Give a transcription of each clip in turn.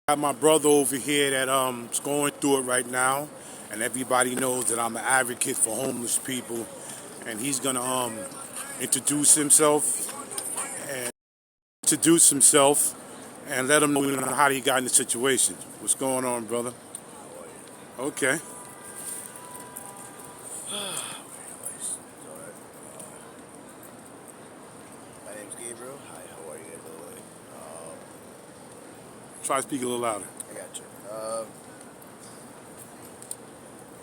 Got my brother over here that is going through it right now, and everybody knows that I'm an advocate for homeless people, and he's gonna introduce himself and and let him know how he got in the situation. What's going on, brother? Okay. My name's Gabriel. Hi, how are you guys doing? Try to speak a little louder. I got you.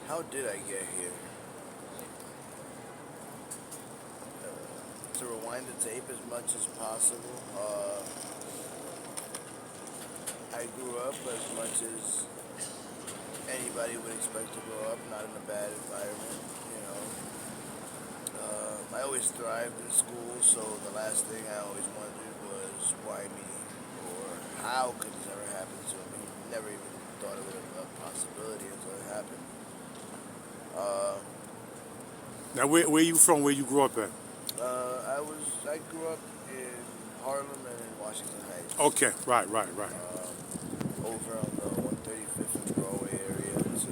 How did I get here? To rewind the tape as much as possible, I grew up as much as anybody would expect to grow up, not in a bad environment, you know. I always thrived in school, so the last thing I always wondered was why me, or how could this ever happen to me? Never even thought it was a possibility until it happened. Uh, Now, where you from? Where you grew up at? I grew up in Harlem and in Washington Heights. Okay, right. Over on the 135th and Broadway area to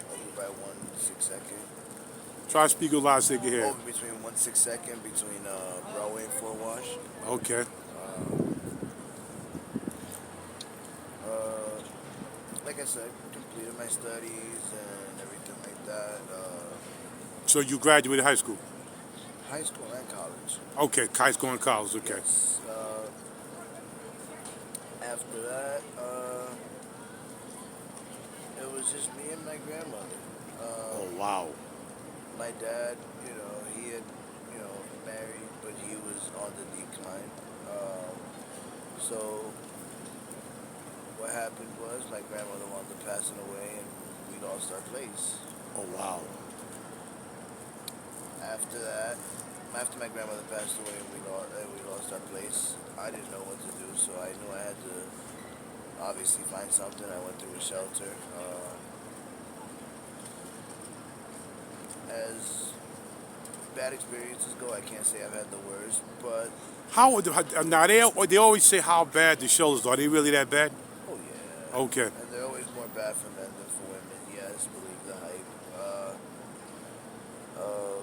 over by 162nd. Try to speak a lot so they can hear. Over between 162nd, between Broadway and Fort Wash. Okay. Uh, like I said, completed my studies and everything like that. So you graduated high school? High school and college. Okay, high school and college. Okay. Yes. After that, it was just me and my grandmother. Oh wow. My dad, he had, married, but he was on the decline. So what happened was my grandmother wound up passing away, and we lost our place. Oh wow. After that, after my grandmother passed away and we lost our place, I didn't know what to do, so I knew I had to obviously find something. I went through a shelter. As bad experiences go, I can't say I've had the worst, but Now they always say how bad the shelters are. They really that bad? oh yeah, Okay. and they're always more bad for men than for women. Yes, believe the hype. Um,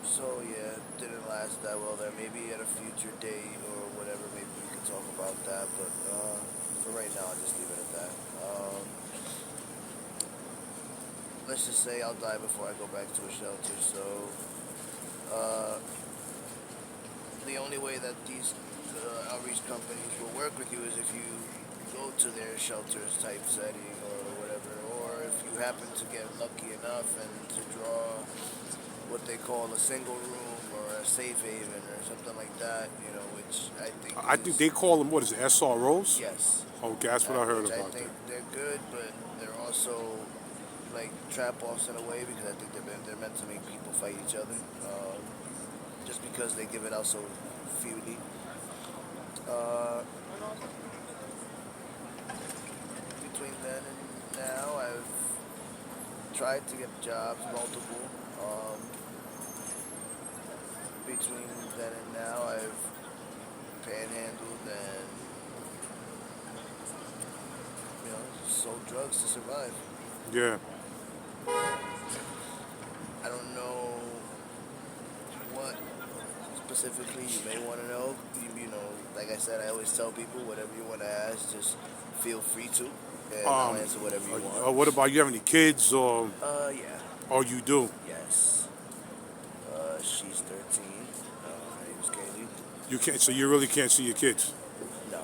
so yeah, didn't last that well there. Maybe at a future date or whatever, maybe we could talk about that. But for right now, I'll just leave it at that. Let's just say I'll die before I go back to a shelter. So uh, the only way that these outreach companies will work with you is if you go to their shelters type setting or whatever, or if you happen to get lucky enough and to draw what they call a single room or a safe haven or something like that, which I think they call them, what is it, SROs? yes, Okay, that's what I heard which I about think that. they're good, but they're also like trap offs in a way because I think they're meant to make people fight each other, just because they give it out so feudy. Uh, Between then and now, I've tried to get jobs, multiple. Between then and now, I've panhandled and sold drugs to survive. Yeah. I don't know what specifically you may want to know. Like I said, I always tell people whatever you want to ask, just feel free to, and I'll answer whatever you want. What about you? Have any kids Yeah, or you do? yes. She's 13. Her name's Kaylee. You can't. So you really can't see your kids. No,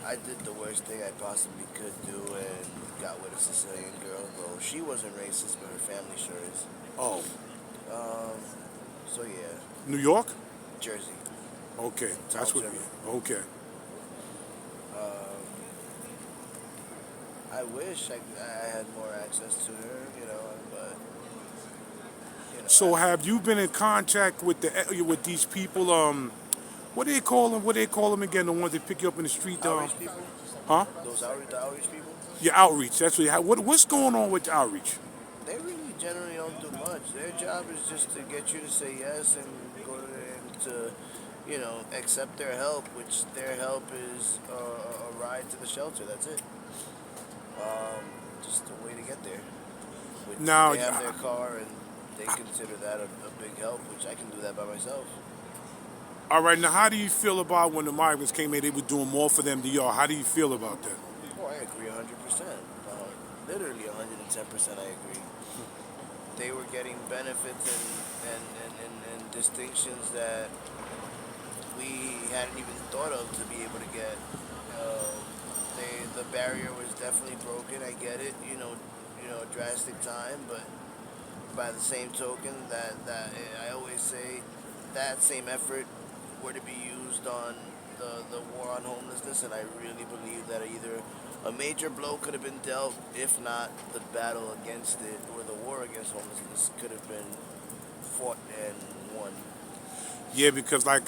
I did the worst thing I possibly could do and got with a Sicilian girl, though she wasn't racist, but her family sure is. Oh, Um, so yeah, New York. Jersey. Okay, that's what. Jersey. Okay. Um, I wish I had more access to her, but So have you been in contact with with these people? What do they call them? What do they call them again? The ones that pick you up in the street? outreach people. Huh? The outreach people. Yeah, outreach. That's what's going on with the outreach? They really generally don't do much. Their job is just to get you to say yes and go to accept their help, which their help is a ride to the shelter. That's it. Just a way to get there. Which Now, they have their car and they consider that a big help, which I can do that by myself. all right. Now, how do you feel about when the migrants came in? They were doing more for them than y'all. How do you feel about that? Oh, I agree 100%. Literally 110%. I agree. They were getting benefits and distinctions that we hadn't even thought of to be able to get. The barrier was definitely broken. I get it. A drastic time, but by the same token, that I always say that same effort were to be used on the war on homelessness, and I really believe that either a major blow could have been dealt, if not the battle against it or the war against homelessness could have been fought and won. Yeah, because like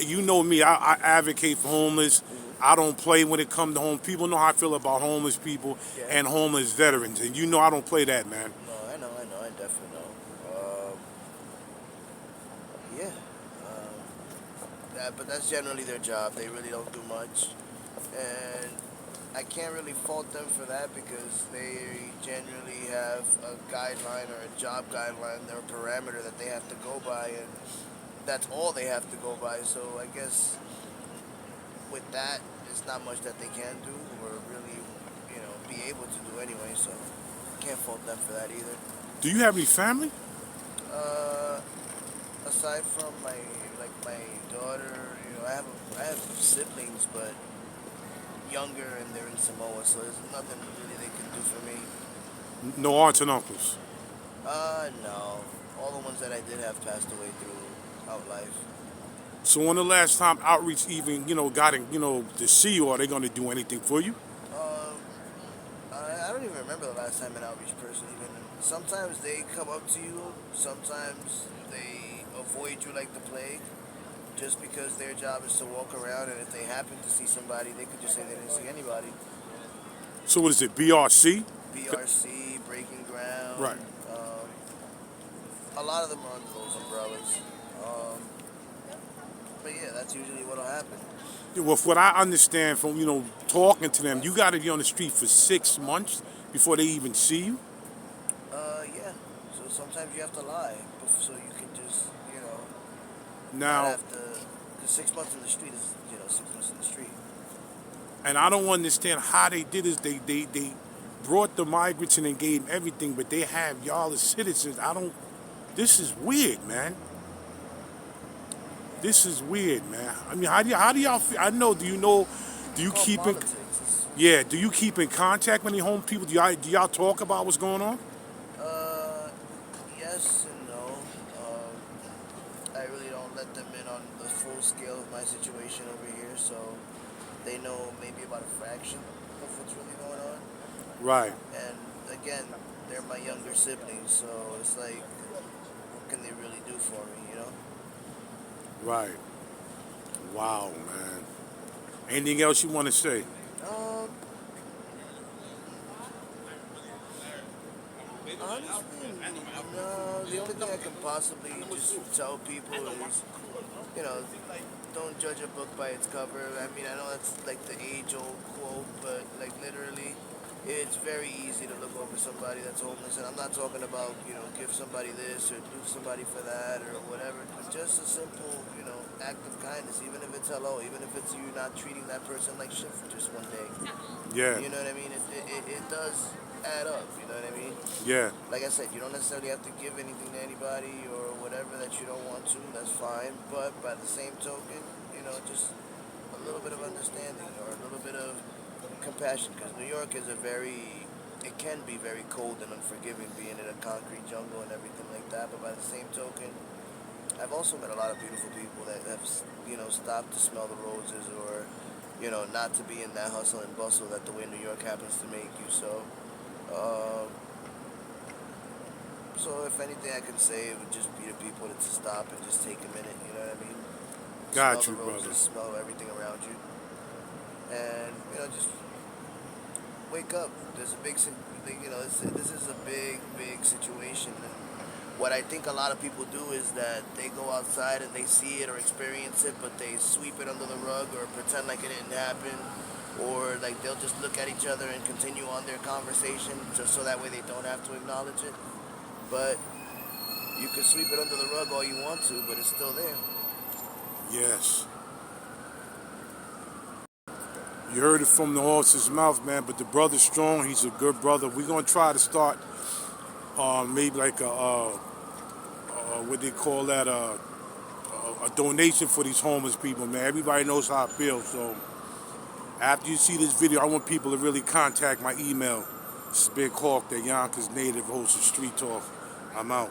you know me, I advocate for homeless. Hmm. I don't play when it comes to home. People know how I feel about homeless people Yeah. and homeless veterans, and you know I don't play that, man. No, I know, I definitely know. Yeah. But that's generally their job. They really don't do much, and I can't really fault them for that because they generally have a guideline or a job guideline or a parameter that they have to go by, and that's all they have to go by. So I guess with that, there's not much that they can do or really, be able to do anyway. So can't fault them for that either. Do you have any family? Uh, Aside from my daughter, I have siblings, but younger and they're in Samoa, so there's nothing really they can do for me. No aunts and uncles. No. All the ones that I did have passed away throughout life. So when the last time outreach even got in, to see you, are they going to do anything for you? Um, I don't even remember the last time an outreach person even. Sometimes they come up to you. Sometimes they avoid you like the plague, just because their job is to walk around. And if they happen to see somebody, they could just say they didn't see anybody. So what is it, BRC? BRC, breaking ground. Right. Um, a lot of them are under those umbrellas. Um, but yeah, that's usually what'll happen. Yeah, well, what I understand from talking to them, you got to be on the street for 6 months before they even see you. Yeah. So sometimes you have to lie, so you can just, not Now, have to. Because 6 months in the street is, 6 months in the street. and I don't understand how they did this. They brought the migrants in and gave them everything, but they have y'all as citizens. I don't. This is weird, man. This is weird, man. I mean, how do y'all feel? I know. Do you know? Do It's you called keep in? politics. It's, Yeah. Do you keep in contact with any home people? Do y'all talk about what's going on? uh, yes and no. I really don't let them in on the full scale of my situation over here, so they know maybe about a fraction of what's really going on. Right. And again, they're my younger siblings, so it's like, what can they really do for me? Right. Wow, man. Anything else you want to say? Um, Honestly, no. The only thing I can possibly just tell people is, you know, don't judge a book by its cover. I mean, I know that's like the age-old quote, but like literally, it's very easy to look over somebody that's homeless. And I'm not talking about, give somebody this or do somebody for that or whatever. But just a simple, act of kindness, even if it's hello, even if it's you not treating that person like shit for just one day. Yeah. You know what I mean? It does add up. You know what I mean? Yeah. Like I said, you don't necessarily have to give anything to anybody or whatever that you don't want to. That's fine. But by the same token, just a little bit of understanding or a little bit of compassion. Because New York is it can be very cold and unforgiving, being in a concrete jungle and everything like that. But by the same token, I've also met a lot of beautiful people that have, stopped to smell the roses or, not to be in that hustle and bustle that the way New York happens to make you. Um, so if anything I can say, it would just be to people to stop and just take a minute, you know what I mean? Smell Got the you, brother. roses, smell everything around you, and just wake up. There's a big, this is a big, big situation, and What I think a lot of people do is that they go outside and they see it or experience it, but they sweep it under the rug or pretend like it didn't happen, or like they'll just look at each other and continue on their conversation just so that way they don't have to acknowledge it. But you can sweep it under the rug all you want to, but it's still there. Yes. You heard it from the horse's mouth, man, but the brother's strong. He's a good brother. We're going to try to start maybe like what they call that, a donation for these homeless people, man. Everybody knows how I feel, so after you see this video, I want people to really contact my email. This is Big Hawk, the Yonkers native host of Street Talk. I'm out.